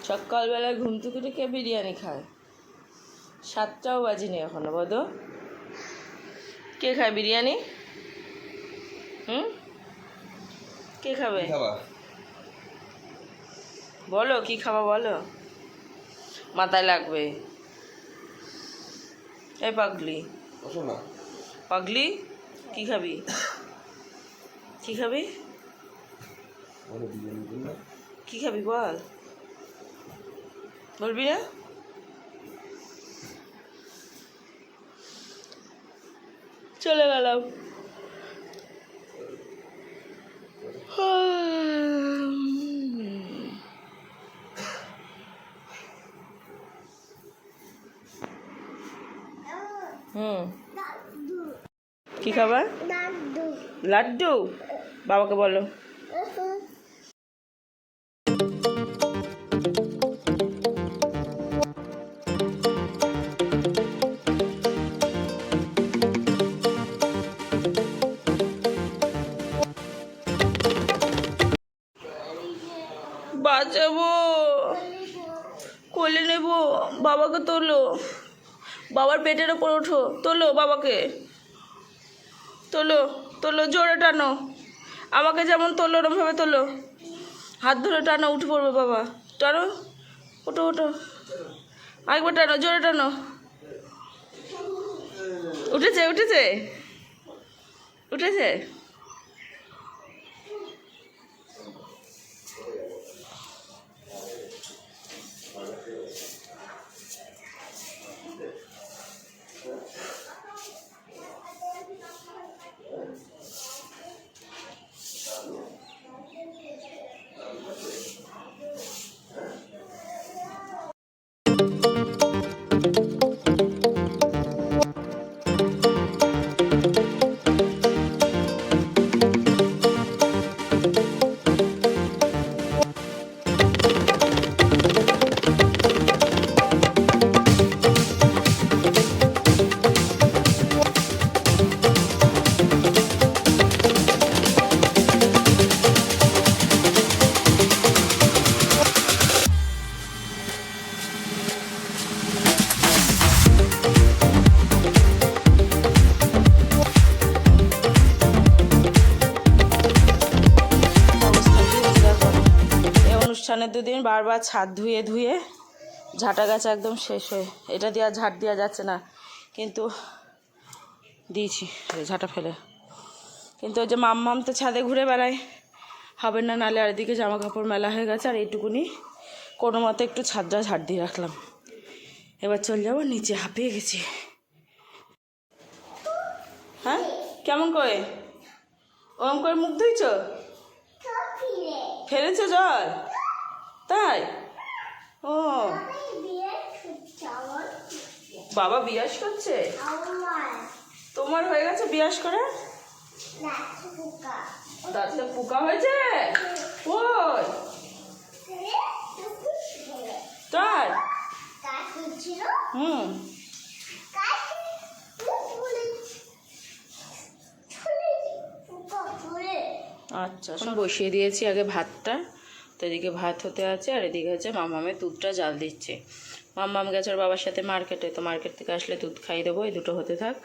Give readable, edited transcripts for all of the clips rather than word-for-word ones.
সকালবেলায় ঘুম থেকে উঠে কে বিরিয়ানি খায়? 7টাও বাজিনি এখনো। বদ কে খায় বিরিয়ানি? কে খাবে? বলো কি খাবা বলো, মাথায় লাগবে। এই পাগলি পাগলি, কি খাবি? কি খাবি? কি খাবি বল, বলবি না? চলে গেলাম। কি খাবার? লাড্ডু। বাবাকে বলো। বাঁচাবো, কোলে নেবো, বাবাকে তোলো, বাবার পেটের ওপর ওঠো, তোলো বাবাকে, তোলো তোলো, জোরে টানো, আমাকে যেমন তোলো ওরমভাবে তোলো, হাত ধরে টানো, উঠে পড়বে বাবা, টানো, ওঠো ওঠো, আরেকবার টানো, জোরে টানো। উঠেছে উঠেছে উঠেছে। অনুষ্ঠানের দুদিন বারবার ছাদ ধুয়ে ধুয়ে ঝাঁটা গাছ একদম শেষ হয়ে, এটা দিয়ে আর ঝাঁট দেওয়া যাচ্ছে না, কিন্তু দিয়েছি ঝাঁটা ফেলে। কিন্তু ওই যে মাম্মাম তো ছাদে ঘুরে বেড়ায়, হবে না, নালে আর এদিকে জামা কাপড় মেলা হয়ে গেছে, আর এইটুকুনি কোনো মতে একটু ছাদটা ঝাঁট দিয়ে রাখলাম। এবার চলে যাবো নিচে, হাঁপিয়ে গেছি। হ্যাঁ কেমন করে ওরম করে মুখ ধুইছ, ফেলেছ জল? তাই? ও বাবা বিয়াস করছে, তোমার হয়ে গেছে বিয়াস করে? দাঁতে পোকা হয়েছে? ওই তাই? আচ্ছা, এখন বসিয়ে দিয়েছি আগে ভাতটা, তো এদিকে ভাত হতে আছে, আর এদিকে হচ্ছে মামামের দুধটা জাল দিচ্ছে। মাম্মাম গেছে ওর বাবার সাথে মার্কেটে, তো মার্কেট থেকে আসলে দুধ খাইয়ে দেবো, এই দুটো হতে থাক।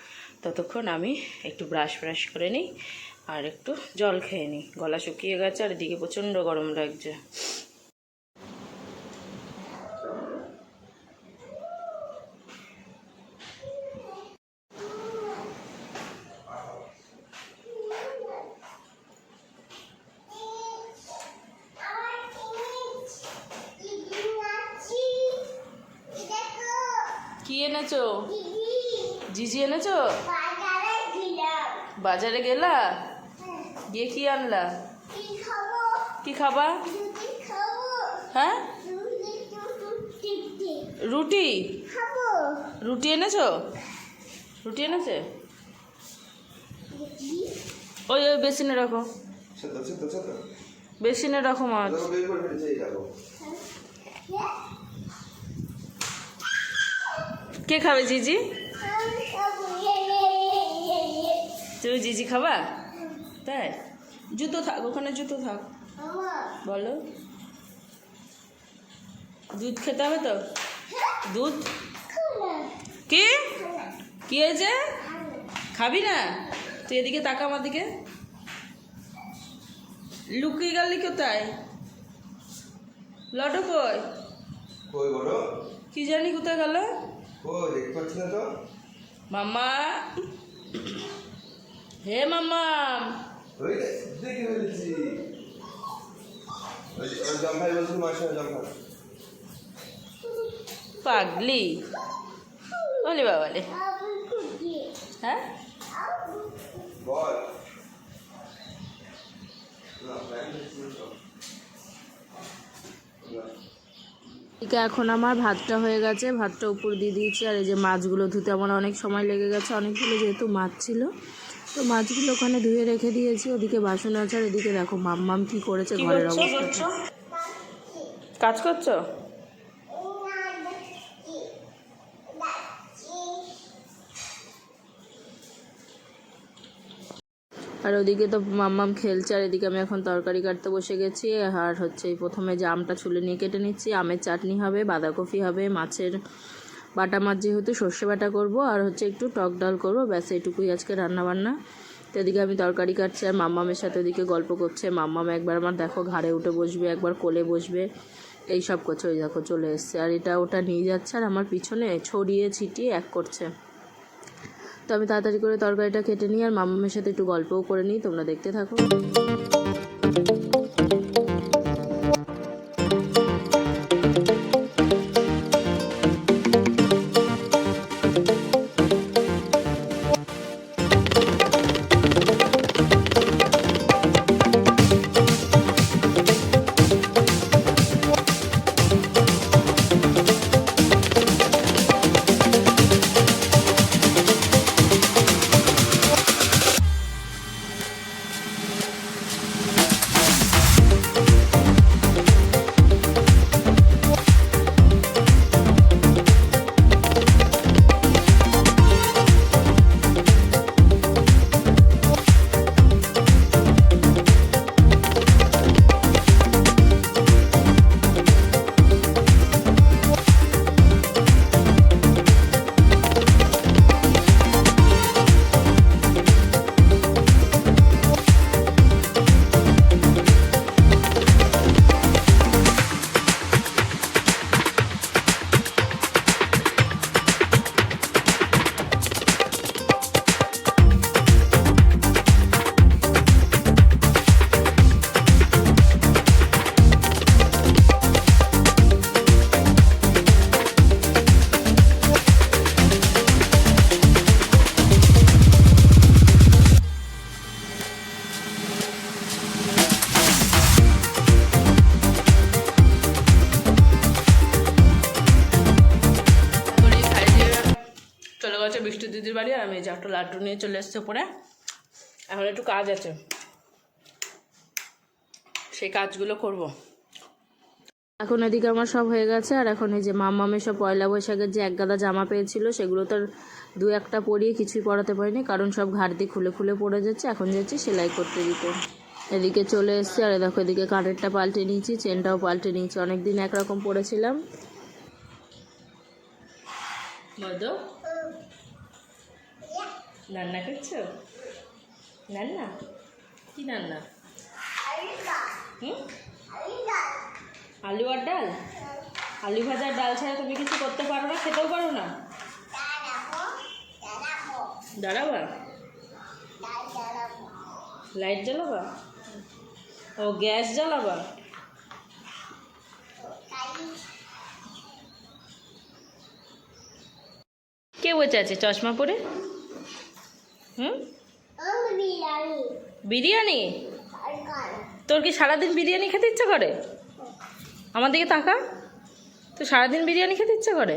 ততক্ষণ আমি একটু ব্রাশ করে নিই আর একটু জল খেয়ে নিই, গলা শুকিয়ে গেছে, আর এদিকে প্রচণ্ড গরম লাগছে। কি এনেছো? জিজি এনেছো? বাজারে গেলা, গিয়ে কি আনলা? কি খাবা? হ্যাঁ রুটি, রুটি এনেছো? রুটি এনেছে? ওই ওই বেসিনে রাখো, বেসিনে রাখো মাছ। কে খাবে জিজি? তুমি জিজি খাবা? তাই? জুতো থাক ওখানে, জুতো থাক, বলো। দুধ খেতে হবে তো? দুধ কি কি হয়েছে? খাবি না? তুই এদিকে তাকা আমার দিকে। লুকিয়ে গেলি কোথায়? লটো কই? কই বলো? কি জানি কোথায় গেল? কই দেখতে পাচ্ছি না তো। মামা, হে মামা। ওই দেখে ফেলেছি। ওই জম্ভাই বলছি মার সঙ্গে জম্ভাই। পাগলি বলি বাবালে। হ্যাঁ বল। এখন আমার ভাতটা হয়ে গেছে, ভাতটা উপর দিয়ে দিয়েছি। আর এই যে মাছগুলো ধুতে আমার অনেক সময় লেগে গেছে, অনেকগুলো যেহেতু মাছ ছিল, তো মাছগুলো ওখানে ধুয়ে রেখে দিয়েছি। ওদিকে বাসন আছে, আর এদিকে দেখো মাম্মাম কি করেছে ঘরের অবস্থা। কাজ করছো? আর ওদিকে তো মাম্মাম খেলছে, আর এদিকে আমি এখন তরকারি কাটতে বসে গেছি। আর হচ্ছে প্রথমে যে আমটা ছুলে নিয়ে কেটে নিচ্ছি। আমের চাটনি হবে, বাঁধাকপি হবে, মাছের বাটা মাছ যেহেতু সর্ষে বাটা করব, আর হচ্ছে একটু টক ডাল করবো, ব্যাস এটুকুই আজকে রান্নাবান্না। তো এদিকে আমি তরকারি কাটছি, আর মাম্মামের সাথে ওদিকে গল্প করছে। মাম্মাম একবার আমার দেখো ঘাড়ে উঠে বসবে, একবার কোলে বসবে, এই সব করছে। ওই দেখো চলে এসছে, আর এটা ওটা নিয়ে যাচ্ছে, আর আমার পিছনে ছড়িয়ে ছিটিয়ে এক করছে। তো আমি তাড়াতাড়ি করে তরকারিটা কেটে নিই, আর মাম্মামের সাথে একটু গল্পও করে নিই। তোমরা দেখতে থাকো। বৃষ্টি দিদির বাড়ি, আর আমি যে একটা লাড্ডু নিয়ে চলে এসেছি উপরে। এখন একটু কাজ আছে, সেই কাজগুলো করব। এখন এদিকে আমার সব হয়ে গেছে, আর এখন এই যে মাম্মামের সব পয়লা বৈশাখের যে এক গাদা জামা পেয়েছিল, সেগুলো তো দু একটা পরিয়ে কিছুই পরাতে পারিনি, কারণ সব ঘাড় দিয়ে খুলে খুলে পড়ে যাচ্ছে। এখন যাচ্ছি সেলাই করতে দিতে। এদিকে চলে এসছে, আর দেখো এদিকে কানেরটা পাল্টে নিয়েছি, চেনটাও পাল্টে নিয়েছি। অনেকদিন একরকম পরেছিলাম। মধু রান্না করছো? রান্না কি রান্না? আলু আর ডাল? আলু ভাজার ডাল ছাড়া তুমি কিছু করতে পারো না, খেতেও পারো না? দাঁড়াবা? লাইট জ্বালাবা? ও গ্যাস জ্বালাবা? কে বসে আছে চশমা পরে? বিরিয়ানি? তোর কি সারাদিন বিরিয়ানি খেতে ইচ্ছে করে? আমার দিকে তাকা। তো সারাদিন বিরিয়ানি খেতে ইচ্ছে করে?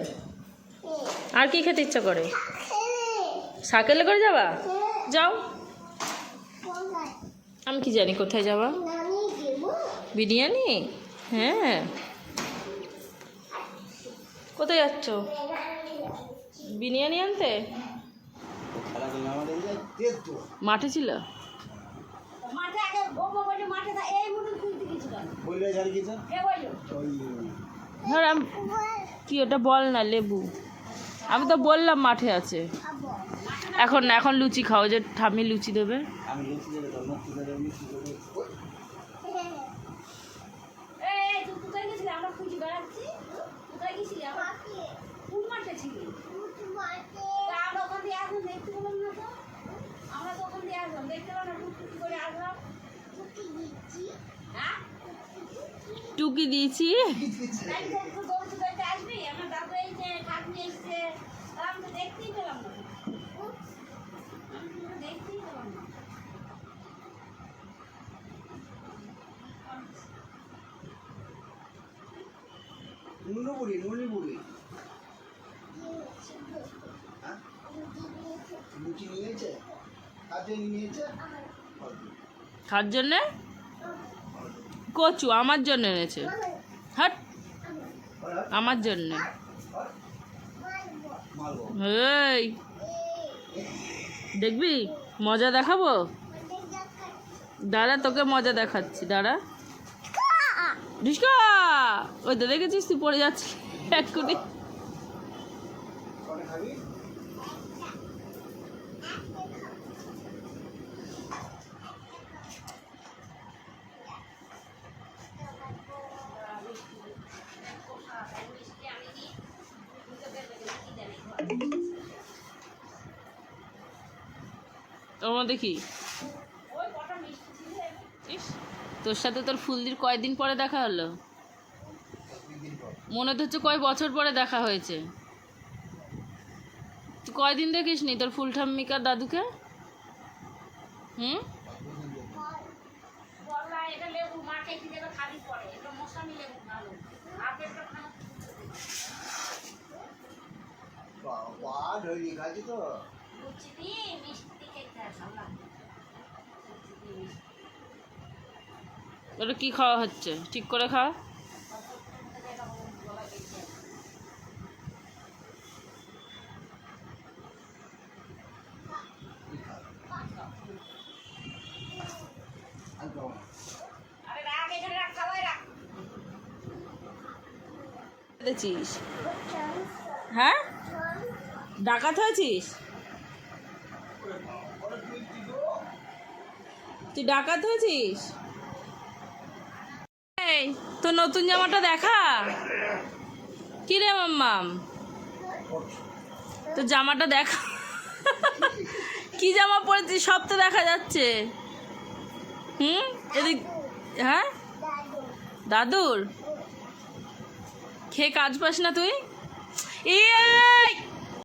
আর কি খেতে ইচ্ছে করে? সাইকেলে করে যাবা? যাও। আমি কি জানি কোথায় যাবা। বিরিয়ানি? হ্যাঁ। কোথায় যাচ্ছ? বিরিয়ানি আনতে? মাঠে ছিল? ধর কি ওটা বল না, লেবু। আমি তো বললাম মাঠে আছে। এখন না, এখন লুচি খাও, যে ঠাম্মি লুচি দেবে। টুকি দিয়েছি। নুনু বুড়ি লুচি নিয়েছে, কাজে নিয়েছে। কার জন্যে? কচু আমার জন্য এনেছে। হাট, আমার জন্য। এই দেখবি মজা দেখাবো? দাঁড়া, তোকে মজা দেখাচ্ছি, দাঁড়া। ঢিসকা, ওই তো দেখেছিস তুই পড়ে যাচ্ছি এক্ষুনি। ওর মধ্যে কি? ইস, তোর সাথে তোর ফুলদির কয়দিন পরে দেখা হলো? মনে তো হচ্ছে কয় বছর পরে দেখা হয়েছে। তুই কয়দিন দেখিস নি তোর ফুল ঠাম্মিকার দাদুকে? হুম, ওটা কি খাওয়া হচ্ছে? ঠিক করে খাওয়া। হ্যাঁ, ডাকাত হয়েছিস তুই? ডাকাত হয়েছিস? এই তোর নতুন জামাটা দেখা। কি রে মাম্মাম, তোর জামাটা দেখা। কি জামা পরেছিস? সব তো দেখা যাচ্ছে। হুম, এদিক। হ্যাঁ, দাদুর। খেয়ে কাজ পাস না তুই?